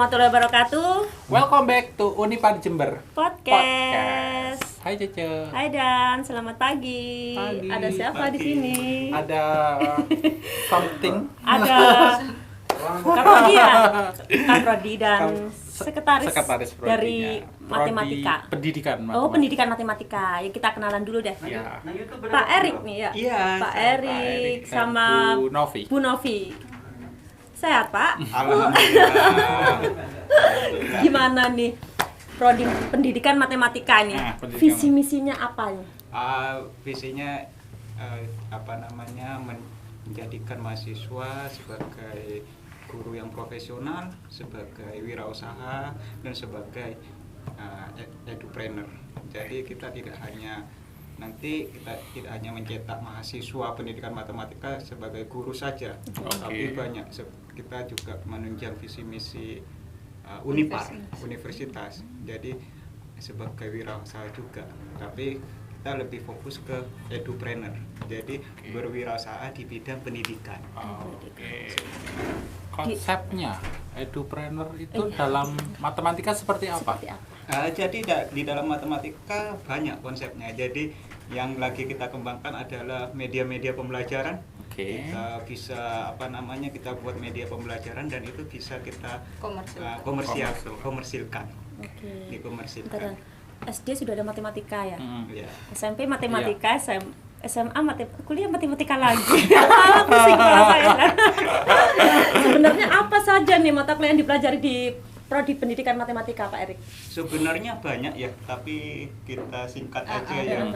warahmatullahi wabarakatuh. Welcome back to Unipar Jember Podcast. Hai Cece. Hai Dan, selamat pagi. Ada siapa di sini? Ada something. Ada Kak Prodi dan sekretaris dari matematika. Pendidikan matematika. Oh, pendidikan matematika. Ya kita kenalan dulu deh. Ya. Pak Erik nih ya. Iya. Pak Erik sama Bu Novi. Sehat, Pak? Alhamdulillah. Gimana nih Prodi pendidikan matematika nih? Nah, pendidikan Visi misinya apa nih? Visinya menjadikan mahasiswa sebagai guru yang profesional, sebagai wirausaha, dan sebagai edupreneur. Jadi kita tidak hanya mencetak mahasiswa pendidikan matematika sebagai guru saja, tapi banyak kita juga menunjang visi misi Unipar, universitas. Jadi sebagai wirausaha juga, tapi kita lebih fokus ke edupreneur. Jadi berwirausaha di bidang pendidikan. Konsepnya edupreneur itu dalam matematika seperti apa? Jadi di dalam matematika banyak konsepnya. Jadi yang lagi kita kembangkan adalah media-media pembelajaran. Kita bisa kita buat media pembelajaran dan itu bisa kita komersilkan. Dikomersilkan. SD sudah ada matematika ya? Ya. SMP matematika, SMA kuliah matematika lagi. Pusing kepala saya. Sebenarnya apa saja nih mata kuliah yang dipelajari di Prodi Pendidikan Matematika, Pak Erik? Sebenarnya banyak ya, tapi kita singkat aja ya.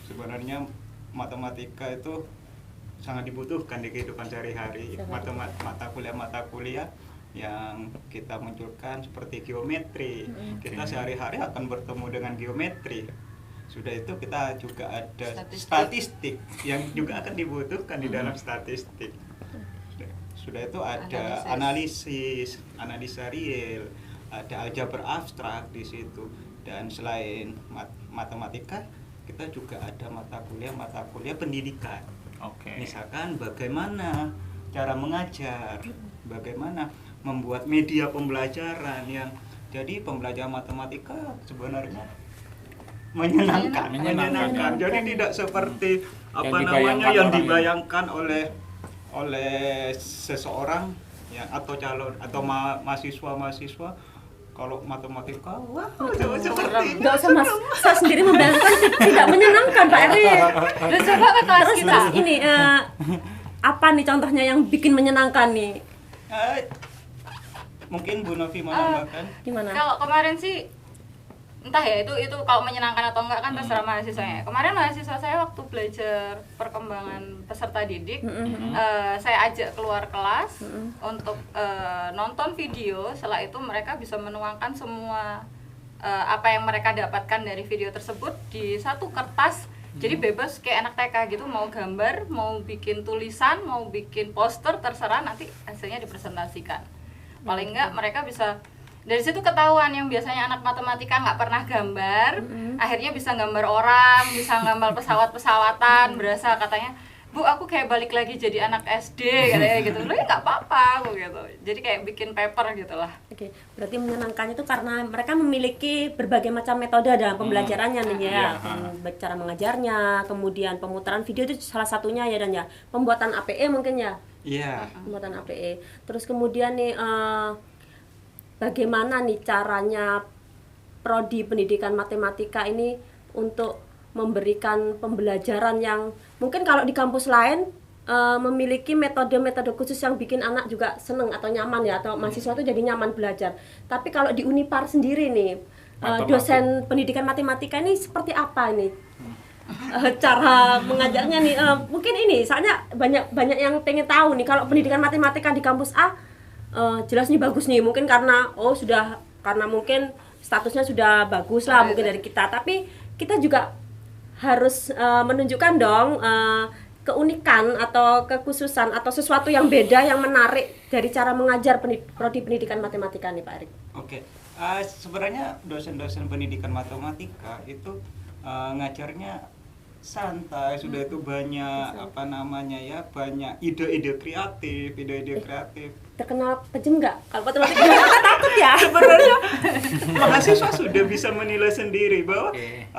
Sebenarnya matematika itu sangat dibutuhkan di kehidupan sehari-hari. Mata kuliah yang kita munculkan seperti geometri. Kita sehari-hari akan bertemu dengan geometri. Sudah itu kita juga ada statistik yang juga akan dibutuhkan di dalam statistik. Sudah itu ada analisa real, ada aljabar abstrak di situ. Dan selain matematika, kita juga ada mata kuliah pendidikan. Misalkan bagaimana cara mengajar, bagaimana membuat media pembelajaran yang jadi pembelajaran matematika sebenarnya menyenangkan. Jadi tidak seperti yang dibayangkan oleh seseorang ya, atau calon atau mahasiswa kalau matematika seperti nggak usah Mas, saya sendiri membayangkan tidak menyenangkan Pak Erik. Coba ke kelas kita. Terus ini apa nih contohnya yang bikin menyenangkan nih? Mungkin Bu Novi mau nambahkan? Gimana? Kalau kemarin sih entah ya itu kalau menyenangkan atau enggak kan terserah mahasiswanya. Kemarin mahasiswa saya waktu belajar perkembangan peserta didik, saya ajak keluar kelas untuk nonton video. Setelah itu mereka bisa menuangkan semua apa yang mereka dapatkan dari video tersebut di satu kertas. Jadi bebas kayak anak TK gitu, mau gambar, mau bikin tulisan, mau bikin poster, terserah, nanti hasilnya dipresentasikan. Paling enggak mereka bisa dari situ ketahuan yang biasanya anak matematika nggak pernah gambar, akhirnya bisa gambar orang, bisa gambar pesawat-pesawatan, berasa katanya, Bu aku kayak balik lagi jadi anak SD katanya gitu. Loh ya nggak apa-apa gitu. Jadi kayak bikin paper gitulah. Oke, berarti menyenangkannya itu karena mereka memiliki berbagai macam metode dalam pembelajarannya nih ya. Baik cara mengajarnya, kemudian pemutaran video itu salah satunya ya dan ya. Pembuatan APE mungkin ya. Iya. Pembuatan APE. Terus kemudian nih bagaimana nih caranya Prodi Pendidikan Matematika ini untuk memberikan pembelajaran yang mungkin kalau di kampus lain memiliki metode-metode khusus yang bikin anak juga seneng atau nyaman ya, atau mahasiswa itu jadi nyaman belajar. Tapi kalau di Unipar sendiri nih, dosen pendidikan matematika ini seperti apa ini? Cara mengajarnya nih, mungkin ini soalnya banyak yang pengen tahu nih kalau pendidikan matematika di kampus A jelas nih bagus nih, mungkin karena mungkin statusnya sudah bagus lah mungkin dari kita, tapi kita juga harus menunjukkan dong keunikan atau kekhususan atau sesuatu yang beda yang menarik dari cara mengajar prodi pendidikan matematika nih Pak Erik. Oke. Sebenarnya dosen-dosen pendidikan matematika itu ngajarnya santai, sudah itu banyak banyak ide-ide kreatif. Terkenal pejem nggak? Kalau matematika takut ya. Sebenarnya mahasiswa sudah bisa menilai sendiri bahwa Oke.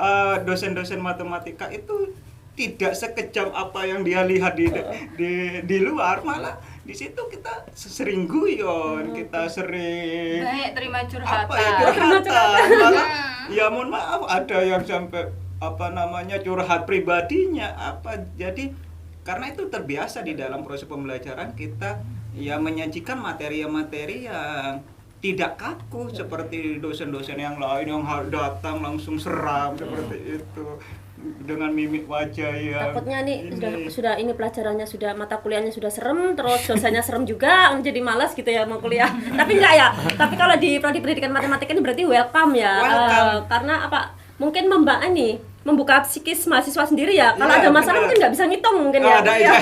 dosen-dosen matematika itu tidak sekejam apa yang dia lihat di luar, malah di situ kita sering guyon, kita sering Banyak terima curhatan. apa ya curhatan, malah ya mohon maaf ada yang sampai apa namanya curhat pribadinya apa. Jadi karena itu terbiasa di dalam proses pembelajaran kita ya menyajikan materi-materi yang tidak kaku seperti dosen-dosen yang lain yang datang langsung seram seperti itu dengan mimik wajah yang Takutnya nih sudah ini pelajarannya sudah mata kuliahnya sudah serem, terus dosennya serem juga, jadi malas gitu ya mau kuliah. Tapi enggak ya. Tapi kalau di prodi pendidikan matematika ini berarti welcome ya. Welcome. Karena apa? Mungkin membuka psikis mahasiswa sendiri ya. Kalau Iya, ada masalah benar. mungkin nggak bisa ngitung mungkin ya. ada Ya. ya.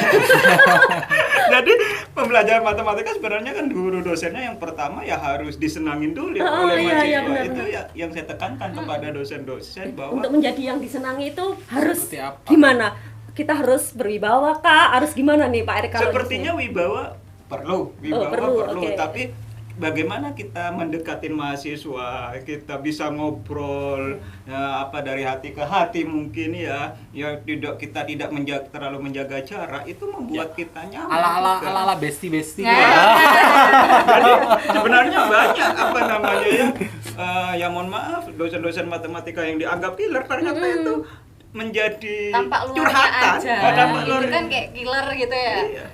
Jadi pembelajaran matematika sebenarnya kan guru dosennya yang pertama ya harus disenangin dulu oleh iya, mahasiswa. benar, Itu benar. ya yang saya tekankan kepada dosen-dosen bahwa Untuk menjadi yang disenangi itu harus Seperti apa? gimana? Kita harus berwibawa kah? Harus gimana nih Pak Erik kalau sepertinya di sini? wibawa perlu, perlu, oke. tapi bagaimana kita mendekatin mahasiswa, kita bisa ngobrol ya, apa dari hati ke hati mungkin ya, kita tidak terlalu menjaga jarak itu membuat kita nyaman. juga. ala besti Ya. Jadi sebenarnya banyak apa namanya ya mohon maaf dosen-dosen matematika yang dianggap killer ternyata itu menjadi Tampak luarnya curhatan. aja. Tampak Itu luarnya. kan kayak killer gitu ya. Iya.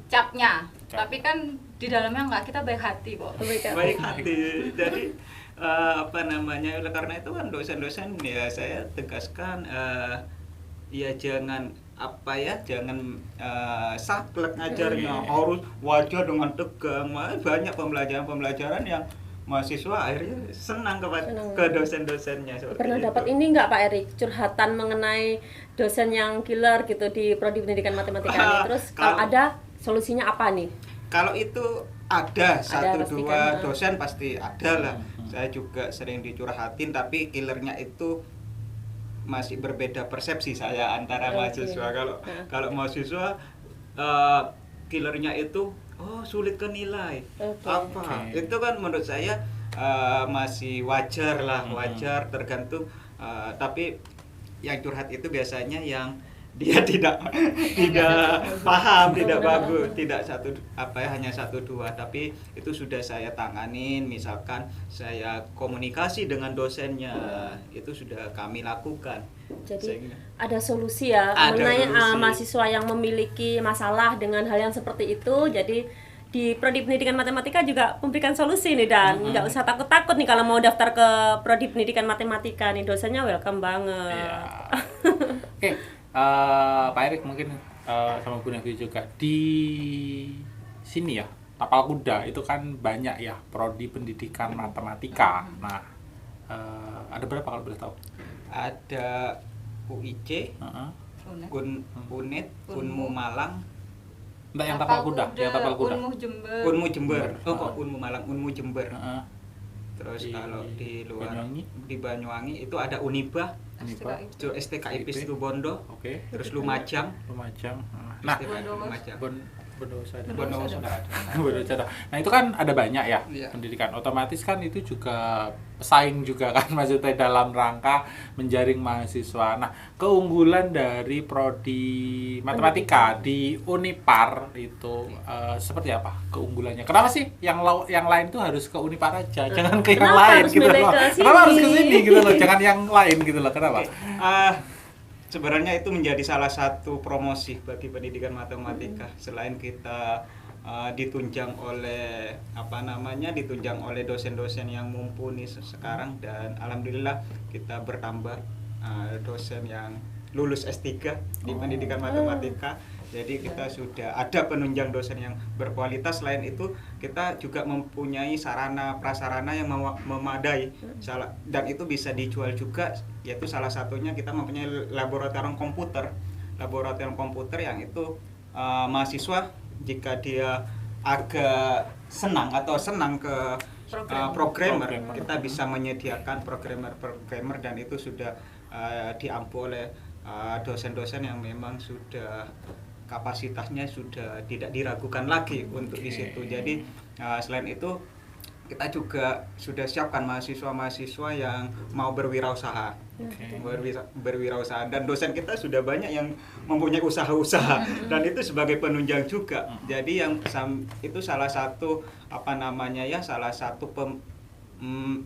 Capnya. Cap. Tapi kan di dalamnya enggak, kita baik hati kok. Baik hati. Jadi apa namanya oleh karena itu kan dosen-dosen ya saya tegaskan ya jangan jangan saklek ngajarnya, harus wajah dengan tegang. Banyak pembelajaran yang mahasiswa akhirnya senang ke dosen-dosennya seperti Pernah itu. dapat ini nggak Pak Erik curhatan mengenai dosen yang killer gitu di prodi pendidikan matematika ini? Terus kalau ada solusinya apa nih? Kalau itu ada satu pasti dua kan. dosen pasti ada lah. Saya juga sering dicurhatin tapi killernya itu masih berbeda persepsi saya antara Oke. mahasiswa. Kalau mahasiswa killernya itu sulit ke nilai. Oke. Apa? Oke. Itu kan menurut saya masih wajar lah, wajar tergantung tapi yang curhat itu biasanya yang dia tidak paham, tidak bagus, tidak hanya satu dua, tapi itu sudah saya tanganin. Misalkan saya komunikasi dengan dosennya, itu sudah kami lakukan. Jadi Sehingga- ada solusi ya Ada mengenai solusi. mahasiswa yang memiliki masalah dengan hal yang seperti itu. Jadi di prodi pendidikan matematika juga memberikan solusi nih dan nggak usah takut-takut nih kalau mau daftar ke prodi pendidikan matematika nih, dosennya welcome banget. Iya. Oke, Pak Erik mungkin sama Bu Nevi juga di sini ya, Tapal Kuda itu kan banyak ya prodi pendidikan matematika. Nah, ada berapa kalau boleh tahu? Ada UIC, Heeh. UNED, Unmu Malang, Enggak yang Tapal Kuda, yang Tapal Kuda. Unmu Jember. Unmu Jember. Jember. Kok Unmu Malang, Unmu Jember. Heeh. Terus Di kalau di luar Banyuwangi? di Banyuwangi itu ada Unibah, Ini Pak. itu STKIP STKIP. Situbondo, Oke. terus Lumajang. Lumajang. Nah, STKIP Bondowoso. Lumajang. Bondowoso ada. Bondowoso ada. Bondowoso ada. Nah, itu kan ada banyak ya Iya. pendidikan. Otomatis kan itu juga pesaing juga kan maksudnya dalam rangka menjaring mahasiswa. Nah, keunggulan dari prodi matematika di Unipar itu seperti apa keunggulannya? Kenapa sih yang lain tuh harus ke Unipar aja, jangan ke yang Kenapa lain harus gitu milih loh. ke sini? Kenapa harus ke sini gitu loh, jangan yang lain gitu loh. Kenapa? Sebenarnya itu menjadi salah satu promosi bagi pendidikan matematika. Selain kita ditunjang oleh ditunjang oleh dosen-dosen yang mumpuni sekarang, dan alhamdulillah kita bertambah dosen yang lulus S3 di pendidikan matematika. Jadi kita sudah ada penunjang dosen yang berkualitas. Selain itu kita juga mempunyai sarana prasarana yang memadai, dan itu bisa dijual juga, yaitu salah satunya kita mempunyai laboratorium komputer yang itu mahasiswa jika dia agak senang ke programmer, kita bisa menyediakan programmer dan itu sudah diampu oleh dosen-dosen yang memang sudah kapasitasnya sudah tidak diragukan lagi untuk di situ. Jadi selain itu kita juga sudah siapkan mahasiswa-mahasiswa yang mau berwirausaha. Oke. Berwirausaha, dan dosen kita sudah banyak yang mempunyai usaha-usaha dan itu sebagai penunjang juga. Jadi yang itu salah satu salah satu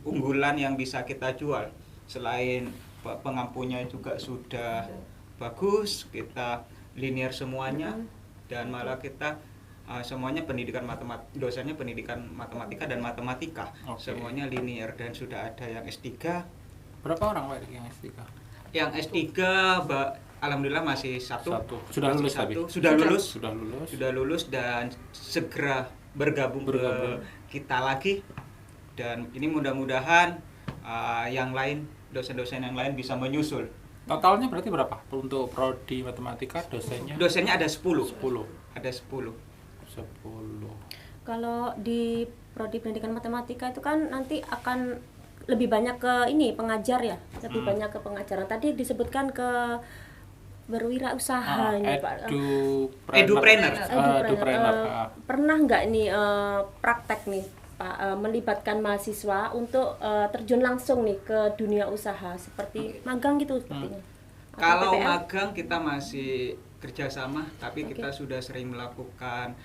unggulan yang bisa kita jual. Selain pengampunya juga sudah bagus, kita linear semuanya, dan malah kita semuanya pendidikan dosennya pendidikan matematika dan matematika. Oke. Semuanya linear, dan sudah ada yang S3. Berapa orang Pak yang S3? Yang S3 alhamdulillah masih satu. Sudah lulus tapi? Sudah lulus dan segera bergabung ke kita lagi, dan ini mudah-mudahan yang lain, dosen-dosen yang lain bisa menyusul. Totalnya berarti berapa untuk prodi matematika dosennya? Dosennya ada 10. 10. Ada 10. 10. Kalau di prodi pendidikan matematika itu kan nanti akan lebih banyak ke ini pengajar ya, lebih banyak ke pengajaran. Tadi disebutkan ke berwirausaha ini Pak. Edupreneur. Pernah nggak ini praktek nih Pak melibatkan mahasiswa untuk terjun langsung nih ke dunia usaha seperti magang gitu sepertinya? Kalau PPL? magang kita masih kerjasama, tapi kita sudah sering melakukan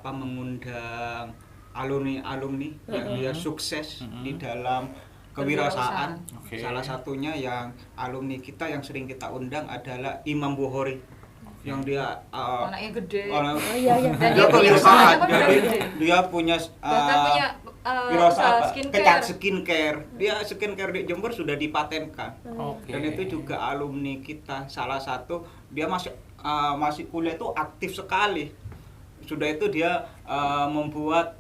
mengundang alumni yang dia sukses di dalam kewirausahaan. Okay. Salah satunya yang alumni kita yang sering kita undang adalah Imam Bukhari, yang dia Anaknya gede. Iya. dia kewirausahaan, Dan jadi gede. dia punya Bahkan punya wirausaha skincare. skincare. Dia skincare di Jember sudah dipatenkan. Oke. Dan itu juga alumni kita. Salah satu dia masih kuliah itu aktif sekali. Sudah itu dia membuat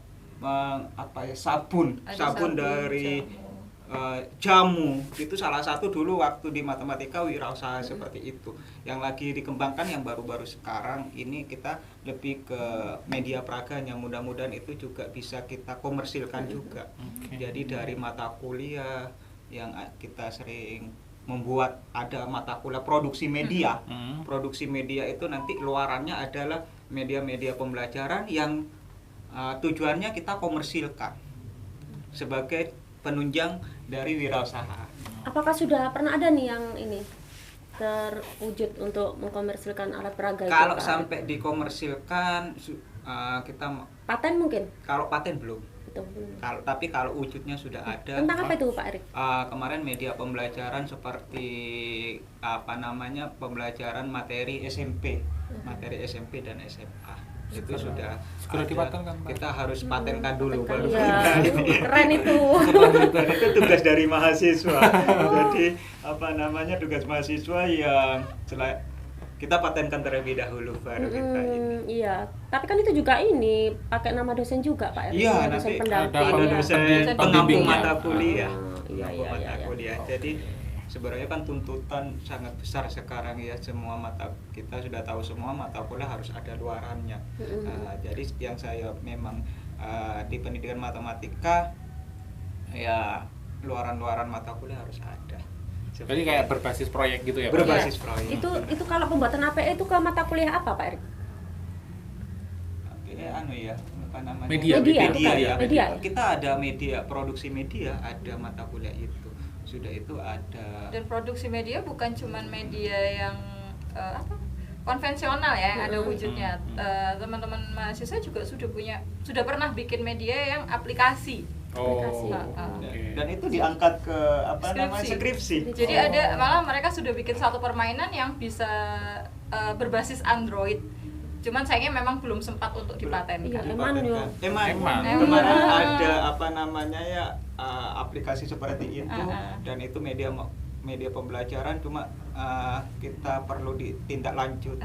sabun dari jamu. Itu salah satu dulu waktu di matematika wirausaha seperti itu. Yang lagi dikembangkan yang baru-baru sekarang ini kita lebih ke media praganya. Mudah-mudahan itu juga bisa kita komersilkan juga. Jadi dari mata kuliah yang kita sering membuat ada mata kuliah produksi media. Produksi media itu nanti luarannya adalah media-media pembelajaran yang tujuannya kita komersilkan sebagai penunjang dari wirausaha. Apakah sudah pernah ada nih yang ini terwujud untuk mengkomersilkan alat peraga itu? Kalau Pak? sampai dikomersilkan kita Paten mungkin? kalau paten belum. Itu belum. Kalau wujudnya sudah ada. Tentang apa itu Pak Erik? Kemarin media pembelajaran seperti pembelajaran materi SMP dan SMA. Itu sudah segera dipatenkan, Pak. Kita harus patenkan dulu baru Iya, kita ini. keren itu. Dan itu tugas dari mahasiswa. Jadi tugas mahasiswa yang kita patenkan terlebih dahulu baru kita ini. Iya, tapi kan itu juga ini pakai nama dosen juga Pak Erik. Iya, dosen nanti pendamping. ada ya. dosen Pembimbing pengampu ya. mata kuliah. Iya. Mata kuliah. Jadi sebenarnya kan tuntutan sangat besar sekarang ya, semua mata kita sudah tahu semua mata kuliah harus ada luarannya. Jadi yang saya memang di pendidikan matematika ya luaran-luaran mata kuliah harus ada. Jadi kayak berbasis proyek gitu ya Pak? Berbasis Iya. proyek. Itu kalau pembuatan APE itu ke mata kuliah apa Pak Erik? Media. Media. Kita ada media, produksi media, ada mata kuliah itu. Sudah itu ada. Dan produksi media bukan cuman media yang konvensional ya, yang ada wujudnya. Teman-teman mahasiswa juga sudah pernah bikin media yang aplikasi. Aplikasi. Oke. Dan itu diangkat ke skripsi. Jadi ada malah mereka sudah bikin satu permainan yang bisa berbasis Android. Cuman sayangnya memang belum sempat untuk dipatenkan. Iya, Eman. Kemarin ada aplikasi seperti itu dan itu media pembelajaran, cuma kita perlu ditindak lanjut.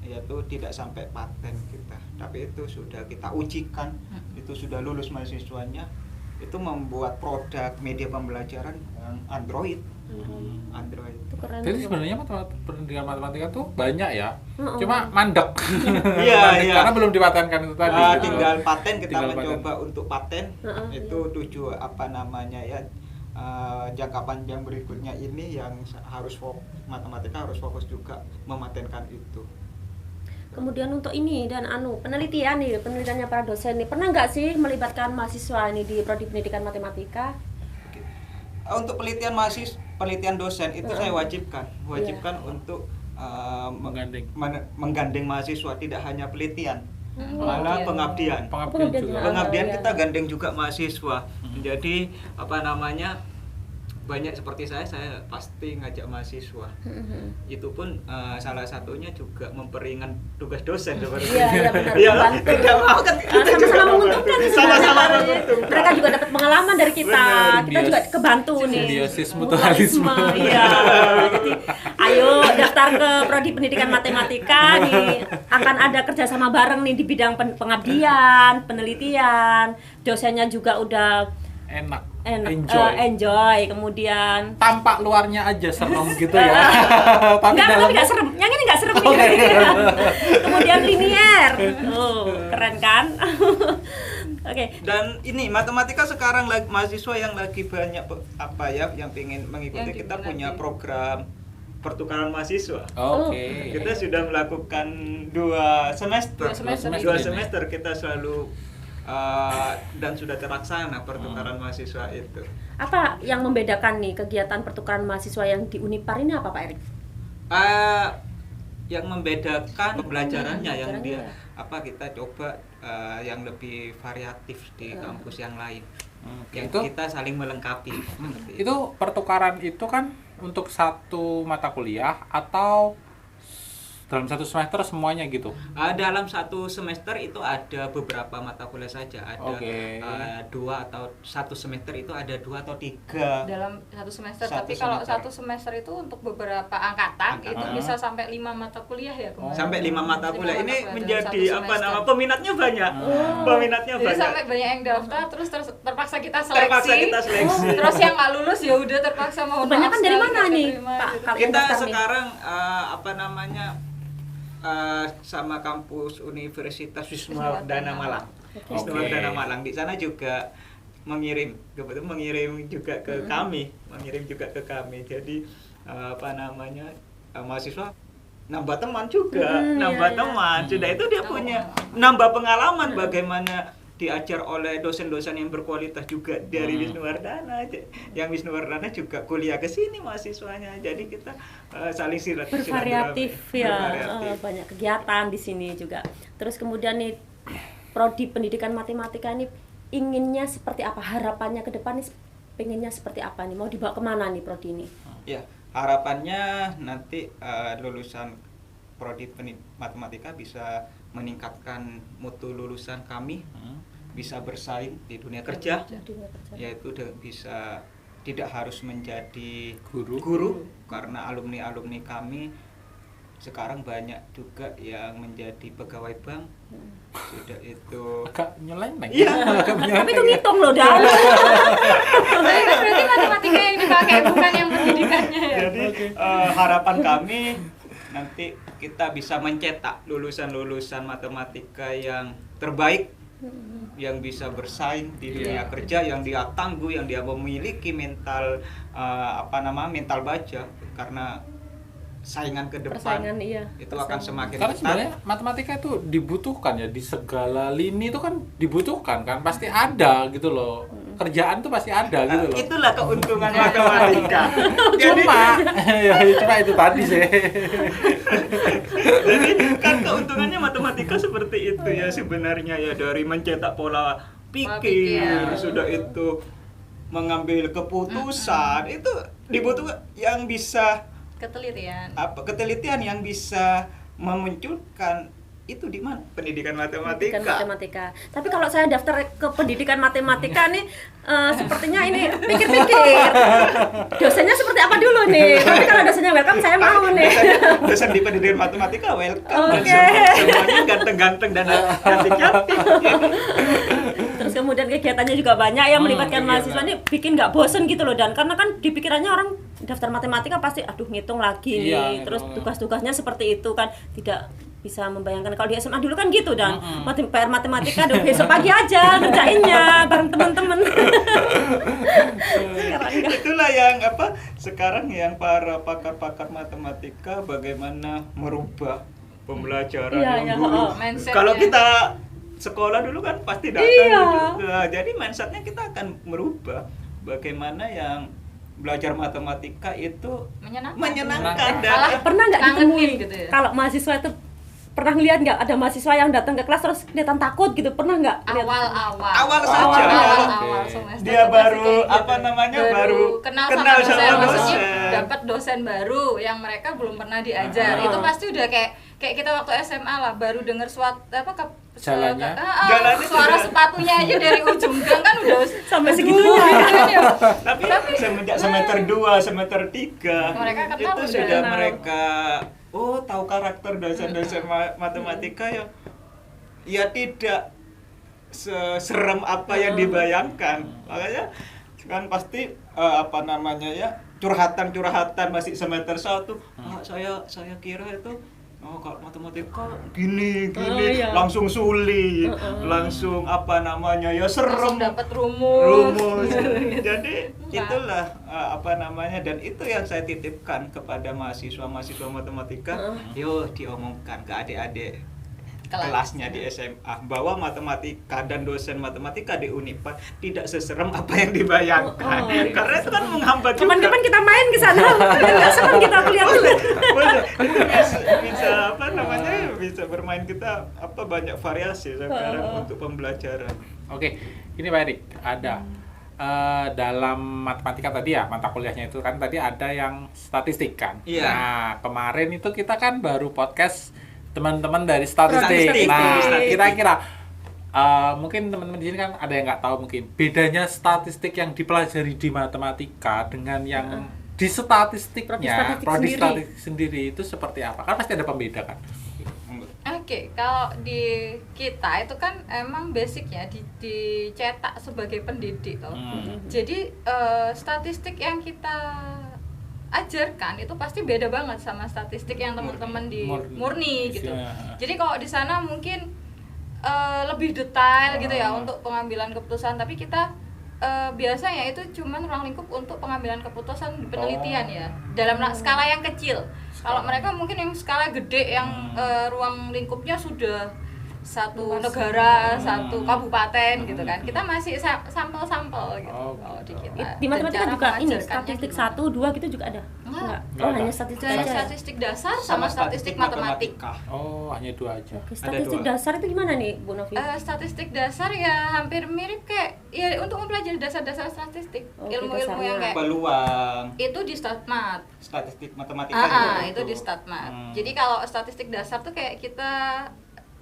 Yaitu tidak sampai paten kita, tapi itu sudah kita ujikan, itu sudah lulus mahasiswanya, itu membuat produk media pembelajaran yang Android. Itu keren. Jadi sebenarnya pendidikan matematika tuh banyak ya, cuma mandek. Iya. Karena belum dipatenkan itu tadi. Tinggal paten, kita Tinggal mencoba untuk paten. Itu jangka panjang berikutnya ini yang matematika harus fokus juga mematenkan itu. Kemudian untuk ini dan penelitiannya para dosen nih, pernah nggak sih melibatkan mahasiswa ini di prodi pendidikan matematika? Untuk penelitian dosen itu saya wajibkan untuk menggandeng mahasiswa, tidak hanya penelitian, malah pengabdian. Pengabdian kita gandeng juga mahasiswa. Jadi banyak seperti saya pasti ngajak mahasiswa. Itu pun salah satunya juga memperingan tugas dosen seperti Iya benar. ya, tidak mau kan Sama-sama menguntungkan sih sama-sama sebenarnya. menguntungkan. Mereka juga dapat pengalaman dari kita. Benar, Kita juga kebantu nih. simbiosis mutualisme. Iya. Jadi ayo daftar ke prodi pendidikan matematika nih. Akan ada kerjasama bareng nih di bidang pengabdian, penelitian. Dosennya juga udah enak, enjoy. Kemudian tampak luarnya aja serem gitu ya. Tapi enggak serem. Yang ini enggak serem. Kemudian linier. Keren kan? Oke. Dan ini matematika sekarang mahasiswa yang lagi banyak yang ingin mengikuti, kita punya program pertukaran mahasiswa. Oke. Kita sudah melakukan 2 semester kita selalu dan sudah terlaksana pertukaran mahasiswa itu. Apa yang membedakan nih kegiatan pertukaran mahasiswa yang di Unipar ini apa Pak Erik? Yang membedakan pembelajarannya kita coba yang lebih variatif di kampus yang lain. Yang kita saling melengkapi. Itu pertukaran itu kan untuk satu mata kuliah atau dalam satu semester semuanya gitu? Dalam satu semester itu ada beberapa mata kuliah saja. Ada 2 atau satu semester itu ada 2 atau 3 dalam satu semester. Tapi kalau satu semester itu untuk beberapa angkatan itu bisa sampai 5 mata kuliah ya kemarin. Sampai 5 mata kuliah. Ini menjadi peminatnya banyak. Peminatnya jadi banyak. Sampai banyak yang daftar, terus terpaksa kita seleksi. Terus yang nggak lulus ya udah terpaksa mau. Kebanyakan dari mana nih Pak? Kita sekarang sama kampus Universitas Wisnuwardana Malang. Wisnuwardana Malang di sana juga mengirim juga ke kami, Jadi mahasiswa nambah teman juga, Sudah itu dia punya nambah pengalaman bagaimana diajar oleh dosen-dosen yang berkualitas juga dari Wisnuwardana. Yang Wisnuwardana juga kuliah ke sini mahasiswanya. Jadi kita saling bervariatif ya. Banyak kegiatan di sini juga. Terus kemudian nih prodi pendidikan matematika ini inginnya seperti apa? Harapannya ke depan nih pengennya seperti apa nih? Mau dibawa kemana nih prodi ini? Ya, harapannya nanti lulusan prodi matematika bisa meningkatkan mutu lulusan kami, bisa bersaing di dunia kerja, yaitu bisa tidak harus menjadi guru karena alumni kami sekarang banyak juga yang menjadi pegawai bank. Sudah itu agak nyeleneh. Iya. Tapi itu ngitung loh dah. Berarti matematika yang dipakai bukan yang pendidikannya ya. Jadi harapan kami nanti kita bisa mencetak lulusan-lulusan matematika yang terbaik, yang bisa bersaing di dunia kerja, yang dia tangguh, yang dia memiliki mental mental baja, karena saingan ke depan itu akan semakin karena ketat. sebenarnya matematika itu dibutuhkan ya di segala lini, itu kan dibutuhkan kan, pasti ada gitu loh, kerjaan tuh pasti ada gitu loh. Itulah keuntungan matematika. Cuma itu tadi sih. Jadi kan keuntungannya matematika seperti itu ya sebenarnya ya, dari mencetak pola pikir, sudah itu mengambil keputusan, itu dibutuhkan yang bisa ketelitian yang bisa memunculkan itu di mana? Pendidikan matematika. Tapi kalau saya daftar ke pendidikan matematika nih sepertinya ini pikir-pikir. Dosennya seperti apa dulu nih? Tapi kalau dosennya welcome saya mau nih. Dosen di pendidikan matematika welcome. Oke. Semuanya ganteng-ganteng dan cantik-cantik. Terus kemudian kegiatannya juga banyak yang melibatkan mahasiswa ini, bikin nggak bosen gitu loh. Dan karena kan di pikirannya orang daftar matematika pasti aduh ngitung lagi nih. Terus tugas-tugasnya seperti itu kan, tidak bisa membayangkan kalau di SMA dulu kan gitu, dan PR matematika aduh besok pagi aja ngerjainnya bareng teman-teman. Itulah yang sekarang yang para pakar-pakar matematika bagaimana merubah pembelajaran Iya, yang iya, dulu. mindsetnya. Kalau kita sekolah dulu kan pasti datang Iya. gitu. Nah, jadi mindsetnya kita akan merubah bagaimana yang belajar matematika itu menyenangkan dan Malah Pernah nggak Kangenin ditemui gitu ya? kalau mahasiswa itu pernah ngeliat nggak ada mahasiswa yang datang ke kelas terus kelihatan takut gitu, pernah nggak lihat? awal saja Awal semester dia itu baru pasti kayak apa gitu. namanya baru kenal kenal sama sama dosen, maksudnya dosen. dapat dosen baru yang mereka belum pernah diajar. Itu pasti udah kayak kita waktu SMA lah, baru dengar suatu Jalannya. Jalannya suara sudah. sepatunya aja dari ujung gang kan udah Sampai aduh, segitunya. kan ya. tapi semenjak semester 2, semester 3 Mereka kenal itu udah sudah kenal. mereka tahu karakter dosen-dosen matematika yang ya tidak serem apa yang dibayangkan. Makanya kan pasti apa namanya ya curhatan masih semester 1. Saya kira itu kalau matematika gini iya. langsung sulit, langsung apa namanya ya serem, langsung dapat rumus. Jadi itulah apa namanya, dan itu yang saya titipkan kepada mahasiswa matematika. Yo diomongkan ke adik-adik kelasnya di SMA bahwa matematika dan dosen matematika di Unipar tidak seserem apa yang dibayangkan. Karena itu kan menghambat juga. Kapan-kapan kita main ke sana. Nggak serem kita lihat dulu. bisa apa namanya bisa bermain kita apa banyak variasi sekarang untuk pembelajaran. Oke, ini Pak Erik, ada dalam matematika tadi ya, mata kuliahnya itu kan tadi ada yang statistik kan. Iya. Nah, kemarin itu kita kan baru podcast teman-teman dari statistik. Statistik. Nah, Statistik. kira-kira mungkin teman-teman di sini kan ada yang nggak tahu mungkin bedanya statistik yang dipelajari di matematika dengan yang di statistiknya, Prodi statistik prodi sendiri. statistik sendiri itu seperti apa? Kan pasti ada pembeda kan. Oke, kalau di kita itu kan emang basic ya dicetak sebagai pendidik toh. Jadi statistik yang kita ajarkan itu pasti beda banget sama statistik yang teman-teman di murni gitu. Iya. Jadi kalau di sana mungkin lebih detail gitu ya untuk pengambilan keputusan, tapi kita biasanya itu cuman ruang lingkup untuk pengambilan keputusan di penelitian ya dalam skala yang kecil. Kalau mereka mungkin yang skala gede yang ruang lingkupnya sudah satu negara, satu kabupaten gitu kan. Kita masih sampel-sampel gitu. Kalau di kita. Di matematika Dan juga cara ini mengajarkannya statistik gimana? 1, 2 gitu juga ada? Enggak. Oh, Nggak hanya ada. statistik Dari aja. statistik dasar sama statistik matematik. Oh, hanya dua aja. Oke, statistik dua. dasar itu gimana nih, Bu Novi? Statistik dasar ya hampir mirip kayak ya untuk mempelajari dasar-dasar statistik, Oke, ilmu-ilmu yang kayak Peluang itu di statmat. statistik matematika juga Itu di gitu. statmat. Jadi kalau statistik dasar tuh kayak kita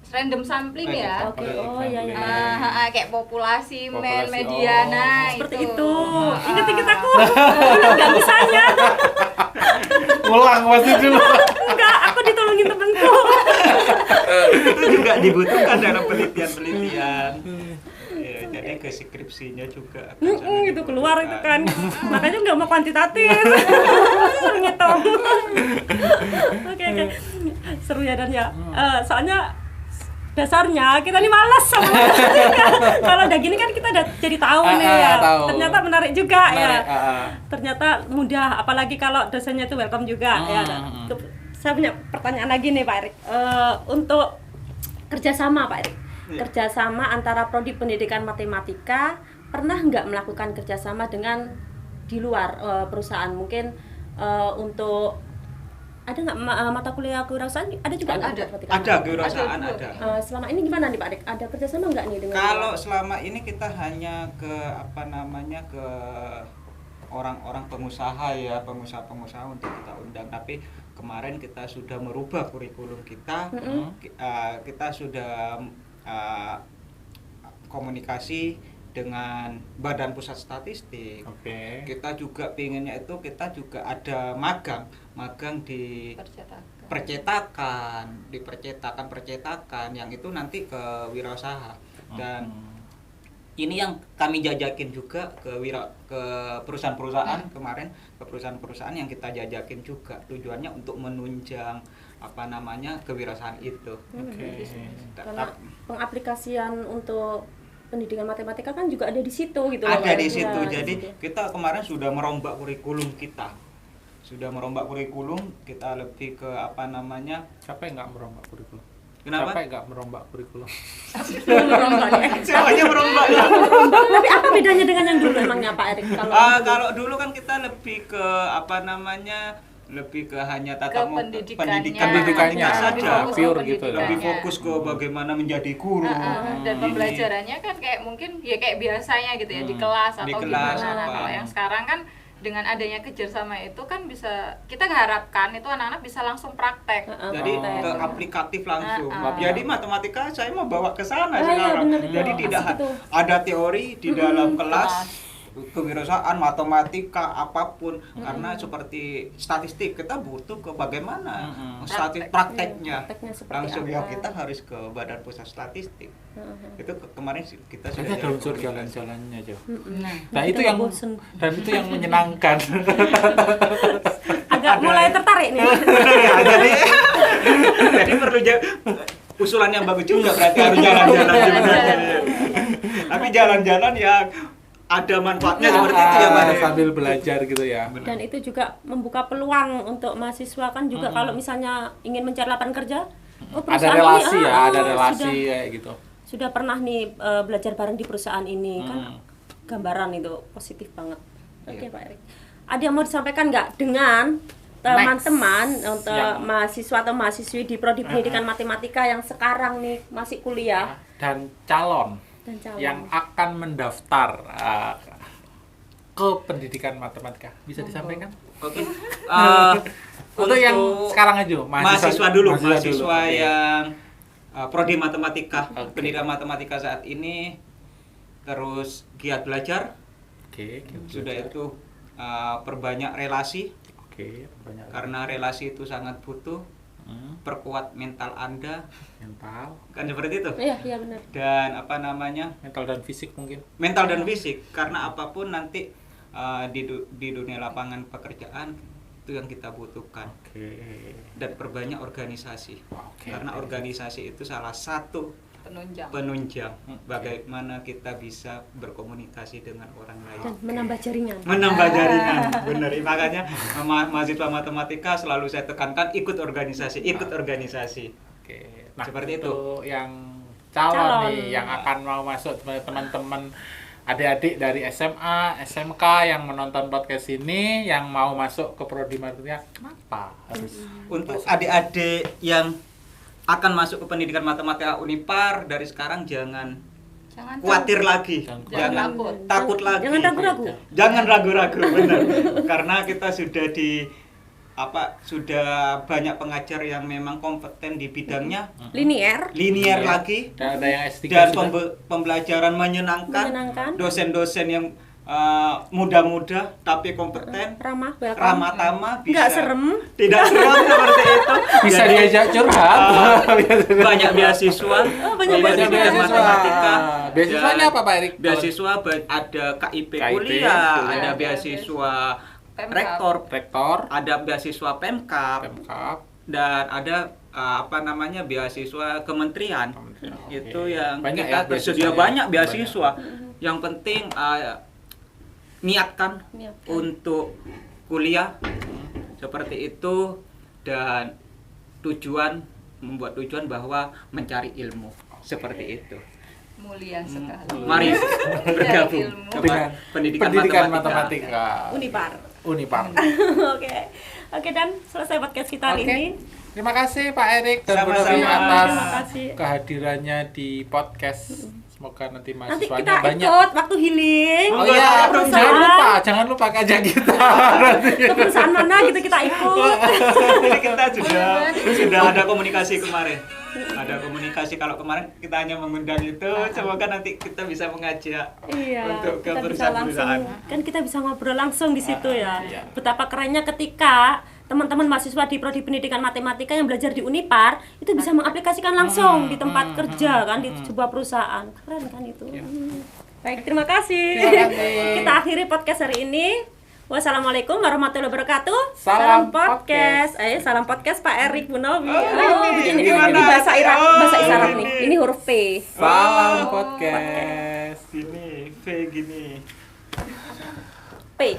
random sampling ya. Oke, oh iya iya. Kayak populasi, Populasi, mediana Seperti itu. itu. Ingat aku. Enggak bisanya. Ulang pasti dulu. Enggak, aku ditolongin temenku. Itu juga dibutuhkan dalam penelitian. Ya, jadi ke skripsinya juga akan sangat Itu keluar itu dibutuhkan. kan. Makanya nggak mau kuantitatif. Suruh ngitung. Oke. Seru ya dan ya. Soalnya dasarnya kita ini malas sama matematika. Kalau udah gini kan kita udah jadi tahu nih ya. Tahu. Ternyata menarik juga Menarik, ya. Ternyata mudah, apalagi kalau dosennya itu welcome juga ya. Saya punya pertanyaan lagi nih Pak Erik. Untuk kerjasama Pak Erik. Kerjasama antara prodi pendidikan matematika, pernah nggak melakukan kerjasama dengan di luar perusahaan? Mungkin untuk ada nggak mata kuliah kewirausahaan? Ada juga nggak matematika? Ada kewirausahaan Ada. ada. Selama ini gimana nih Pak Erik? Ada kerjasama nggak nih dengan? Kalau selama ini kita hanya ke apa namanya ke orang-orang pengusaha ya, pengusaha untuk kita undang. Tapi kemarin kita sudah merubah kurikulum kita. Kita sudah komunikasi dengan Badan Pusat Statistik. Oke. Kita juga pinginnya itu kita juga ada magang di percetakan yang itu nanti ke wirausaha. Dan ini yang kami jajakin juga ke perusahaan-perusahaan kemarin, ke perusahaan-perusahaan yang kita jajakin juga, tujuannya untuk menunjang apa namanya kewirausahaan itu. Karena pengaplikasian untuk pendidikan matematika kan juga ada di situ gitu. Ada Pak. di situ. Ya, Jadi di situ. kita kemarin sudah merombak kurikulum kita. sudah merombak kurikulum, kita lebih ke apa namanya? Siapa yang nggak merombak kurikulum? Kenapa? Siapa yang nggak merombak kurikulum? Semuanya merombak ya. Tapi apa bedanya dengan yang dulu emangnya Pak Erik? Kalau dulu kan kita lebih ke apa namanya? Lebih ke hanya tata pendidikannya saja, pure gitu. Lebih fokus ke bagaimana menjadi guru. Dan pembelajarannya kan kayak mungkin ya kayak biasanya gitu ya di kelas atau gimana. Nah, kalau yang sekarang kan dengan adanya kerjasama itu kan bisa kita mengharapkan itu anak-anak bisa langsung praktek. Jadi ke aplikatif langsung. Jadi matematika saya mau bawa ke sana Iya, sekarang. bener. Jadi tidak ada teori di dalam kelas. Kewirausahaan, matematika, apapun, karena seperti statistik kita butuh ke bagaimana prakteknya langsung apa? ya kita harus ke Badan Pusat Statistik. Itu kemarin kita sudah ada unsur jalan-jalannya aja. Nah, itu yang dan itu yang menyenangkan. Agak mulai tertarik nih. Jadi perlu usulan yang bagus juga, berarti harus jalan-jalan. Tapi jalan-jalan yang ada manfaatnya seperti itu ya Mbak, sambil belajar gitu ya. Dan itu juga membuka peluang untuk mahasiswa kan juga kalau misalnya ingin mencari lapangan kerja, ada relasi ya, ada relasi kayak gitu. Sudah pernah nih belajar bareng di perusahaan ini kan gambaran itu positif banget. Oke Pak Erik. Ada yang mau disampaikan nggak dengan teman-teman untuk mahasiswa atau mahasiswi di prodi pendidikan matematika yang sekarang nih masih kuliah dan calon yang akan mendaftar ke pendidikan matematika, bisa disampaikan? Oke. Untuk yang sekarang aja, mahasiswa dulu. Yang prodi matematika, pendidikan matematika saat ini, terus giat belajar. Sudah itu perbanyak relasi. Karena relasi itu sangat butuh. Perkuat mental Anda. Kan seperti itu? Iya benar. Dan apa namanya? Mental dan fisik mungkin. Mental dan fisik, karena apapun nanti di dunia lapangan pekerjaan itu yang kita butuhkan. Dan perbanyak organisasi. Karena organisasi itu salah satu penunjang bagaimana kita bisa berkomunikasi dengan orang lain dan menambah jaringan. Benar. Makanya mahasiswa matematika selalu saya tekankan ikut organisasi. Nah, seperti itu yang calon nih yang akan mau masuk, teman-teman adik-adik dari SMA, SMK yang menonton podcast ini yang mau masuk ke prodi matematika, kenapa harus untuk adik-adik yang akan masuk ke pendidikan matematika Unipar dari sekarang jangan khawatir lagi, jangan takut lagi, jangan ragu-ragu, benar. Karena kita sudah sudah banyak pengajar yang memang kompeten di bidangnya, linear lagi, dan ada yang S3 dan pembelajaran menyenangkan, dosen-dosen yang muda-muda tapi kompeten, ramah tamah, nggak serem, tidak serem seperti itu, bisa diajak curhat, banyak beasiswa, banyak matematika. Beasiswanya apa Pak Erik? Beasiswa ada KIP kuliah, ada beasiswa rektor, ada beasiswa Pemkap, dan ada beasiswa kementerian. Itu yang banyak kita tersedia banyak beasiswa. Yang penting niatkan untuk kuliah seperti itu, dan membuat tujuan bahwa mencari ilmu seperti itu. Mulia sekali. Mari bergabung dengan pendidikan matematika Unipar. Oke, dan selesai podcast kita hari ini. Terima kasih Pak Erik dan Bu Novi atas kehadirannya di podcast. Semoga nanti mahasiswanya banyak. Nanti kita ikut waktu healing. Oh iya, jangan lupa ajak kita. Ke perusahaan mana gitu kita ikut. Jadi kita sudah ada komunikasi kemarin. Ada komunikasi, kalau kemarin kita hanya mengundang itu, semoga nanti kita bisa mengajak untuk ke perusahaan-perusahaan. Kan kita bisa ngobrol langsung di situ ya. Betapa kerennya ketika teman-teman mahasiswa di prodi pendidikan matematika yang belajar di Unipar itu bisa mengaplikasikan langsung di tempat kerja kan, di sebuah perusahaan. Keren kan itu. Baik, terima kasih. Kita akhiri podcast hari ini. Wassalamualaikum warahmatullahi wabarakatuh. Salam podcast. Salam podcast Pak Erik, Bu Novi. Ini bahasa isyarat nih. Ini huruf P. Salam podcast. Ini V gini. P.